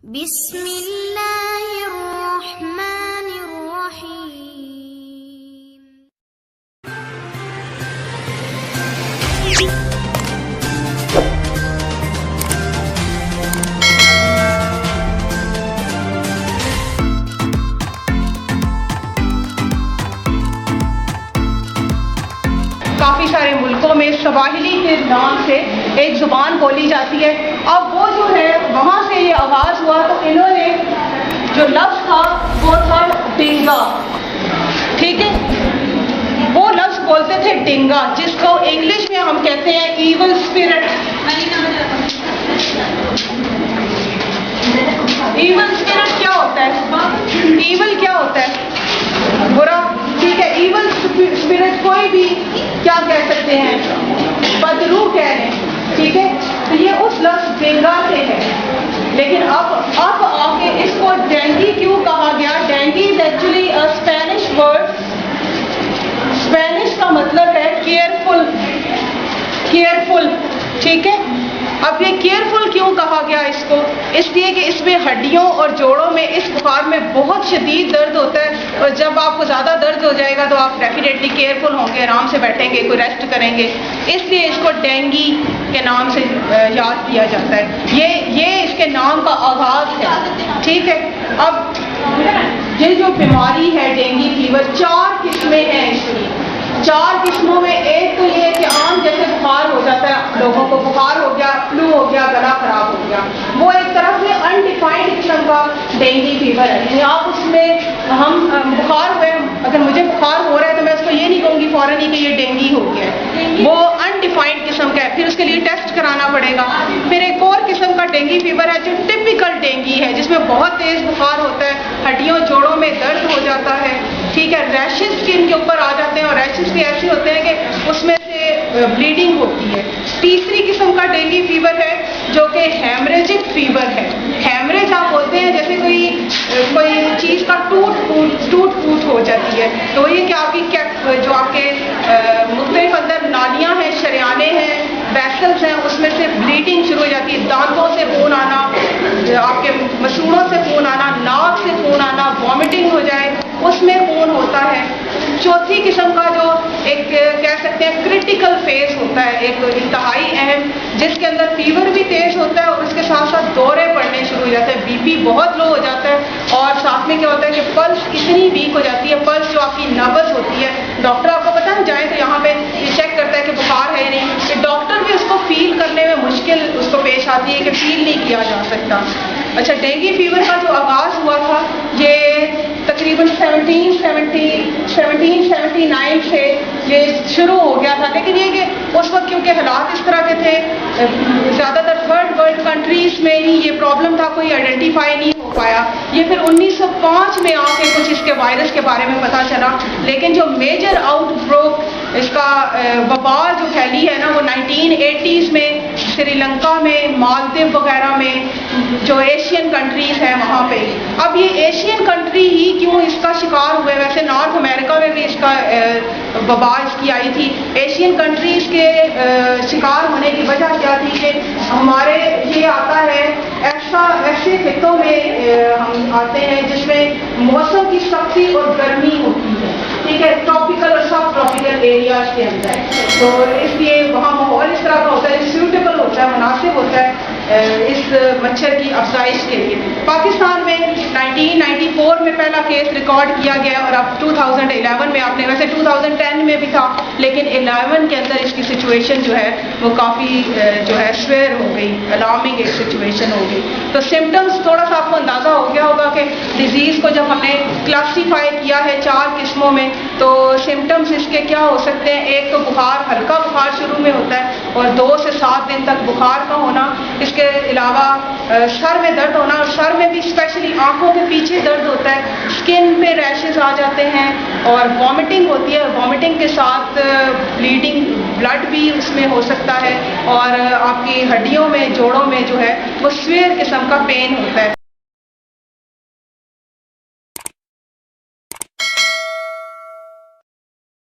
بسم اللہ الرحمن الرحیم. کافی سارے ملکوں میں سواحلی کے نام سے ایک زبان بولی جاتی ہے. اب وہ جو ہے وہاں سے یہ آغاز ہوا تو انہوں نے جو لفظ تھا وہ تھا ڈنگا. ٹھیک ہے, وہ لفظ بولتے تھے ڈنگا, جس کو انگلش میں ہم کہتے ہیں ایول اسپرٹ. ایول اسپرٹ کیا ہوتا ہے؟ ایول کیا ہوتا ہے؟ برا. ٹھیک ہے, ایول اسپرٹ کوئی بھی کیا کہہ سکتے ہیں؟ بدروح کہہ رہے ہیں. ٹھیک ہے, تو یہ اس لفظ ڈینگا سے ہے. لیکن اب آ کے اس کو ڈینگی کیوں کہا گیا؟ Dengue is actually Spanish word. Spanish کا مطلب ہے کیئرفل. کیئرفل. ٹھیک ہے, اب یہ کیئرفل کیوں کہا گیا اس کو؟ اس لیے کہ اس میں ہڈیوں اور جوڑوں میں اس بخار میں بہت شدید درد ہوتا ہے, اور جب آپ کو زیادہ درد ہو جائے گا تو آپ ڈیفینیٹلی کیئرفل ہوں گے, آرام سے بیٹھیں گے, کوئی ریسٹ کریں گے. اس لیے اس کو ڈینگی کے نام سے یاد کیا جاتا ہے. یہ اس کے نام کا آغاز ہے. ٹھیک ہے, اب یہ جو بیماری ہے ڈینگی فیور, 4 قسمیں ہیں اس کی. 4 قسموں میں ایک تو یہ ہے کہ عام جیسے بخار ہو جاتا ہے, لوگوں کو بخار ہو گیا, فلو ہو گیا, گلا خراب ہو گیا, وہ ایک طرف سے انڈیفائنڈ قسم کا ڈینگی فیور ہے. یعنی آپ اس میں ہم بخار ہوئے, اگر مجھے بخار ہو رہا ہے تو میں اس کو یہ نہیں کہوں گی فوراً ہی کہ یہ ڈینگی ہو گیا ہے. وہ انڈیفائنڈ قسم کا ہے, پھر اس کے لیے ٹیسٹ کرانا پڑے گا. پھر ایک اور قسم کا ڈینگی فیور ہے جو ٹپیکل ڈینگی ہے, جس میں بہت تیز بخار ہوتا ہے, ہڈیوں جوڑوں میں درد ہو جاتا ہے. ٹھیک ہے, ریشز اسکن کے اوپر آ جاتے ہیں, اور ریشز بھی ایسے ہوتے ہیں کہ اس میں سے بلیڈنگ ہوتی ہے. تیسری قسم کا ڈینگی فیور ہے جو کہ ہیمریجک فیور ہے. ہیمریج آپ بولتے ہیں جیسے کوئی چیز کا ٹوٹ پھوٹ ہو جاتی ہے, تو یہ کہ آپ کی جو آپ کے مختلف اندر نالیاں ہیں, شریانے ہیں, ویسلز ہیں, اس میں سے بلیڈنگ شروع ہو جاتی ہے. دانتوں سے خون آنا, آپ کے مسوڑوں سے خون آنا, ناک سے خون آنا, وامٹنگ ہو جائے, اس میں خون ہوتا ہے. چوتھی قسم کا جو ایک کہہ سکتے ہیں کرٹیکل فیز ہوتا ہے, ایک انتہائی اہم, جس کے اندر فیور بھی تیز ہوتا ہے اور اس کے ساتھ ساتھ دورے پڑنے شروع ہو جاتے ہیں, بی پی بہت لو ہو جاتا ہے, اور ساتھ میں کیا ہوتا ہے کہ پلس اتنی ویک ہو جاتی ہے, پلس جو آپ کی نبض ہوتی ہے. ڈاکٹر آپ کو پتہ ہے جائیں تو یہاں پہ چیک کرتا ہے کہ بخار ہے نہیں, کہ ڈاکٹر بھی اس کو فیل کرنے میں مشکل اس کو پیش آتی ہے کہ فیل نہیں کیا جا سکتا. اچھا, ڈینگی فیور کا جو آغاز ہوا تھا یہ تقریباً 1779 سے یہ شروع ہو گیا تھا. لیکن یہ کہ اس وقت کیونکہ حالات اس طرح کے تھے, زیادہ تر تھرڈ ورلڈ کنٹریز میں ہی یہ پرابلم تھا, کوئی آئیڈینٹیفائی نہیں ہو پایا. یہ پھر 1905 میں آ کے کچھ اس کے وائرس کے بارے میں پتہ چلا. لیکن جو میجر آؤٹ بروک اس کا وبا جو پھیلی ہے نا, وہ 1980s میں سری لنکا میں, مالدیو وغیرہ میں, جو ایشین کنٹریز ہیں وہاں پہ. اب یہ ایشین کنٹری ہی کیوں اس کا شکار ہوئے؟ ویسے نارتھ امریکہ میں بھی اس کا وبا اس کی آئی تھی. ایشین کنٹریز کے شکار ہونے کی وجہ کیا تھی کہ ہمارے یہ آتا ہے ایسے خطوں میں ہم آتے ہیں جس میں موسم کی سختی اور گرمی ہوتی ہے. ٹھیک ہے, ٹراپیکل اور سب ٹراپیکل ایریاز کے اندر, تو اس لیے وہاں ماحول اس طرح کا ہوتا ہے, سیوٹیبل ہوتا ہے, مناسب ہوتا ہے اس مچھر کی افزائش کے لیے. پاکستان میں 1994 میں پہلا کیس ریکارڈ کیا گیا, اور اب 2011 میں آپ نے, ویسے 2010 میں بھی تھا, لیکن 11 کے اندر اس کی سچویشن جو ہے وہ کافی جو ہے سویئر ہو گئی, الارمنگ ایک سچویشن ہو گئی. تو سمٹمز تھوڑا سا آپ کو اندازہ ہو گیا ہوگا کہ ڈیزیز کو جب ہم نے کلاسیفائی کیا ہے 4 قسموں میں, تو سمٹمز اس کے کیا ہو سکتے ہیں. ایک تو بخار, ہلکا بخار شروع میں ہوتا ہے, اور 2 سے 7 دن تک بخار کا ہونا. اس کے علاوہ سر میں درد ہونا, اور سر میں بھی اسپیشلی آنکھوں کے پیچھے درد ہوتا ہے, اسکن پہ ریشز آ جاتے ہیں, اور وامٹنگ ہوتی ہے. وامٹنگ کے ساتھ بلیڈنگ, بلڈ بھی اس میں ہو سکتا ہے, اور آپ کی ہڈیوں میں, جوڑوں میں جو ہے وہ سویئر قسم کا پین ہوتا ہے.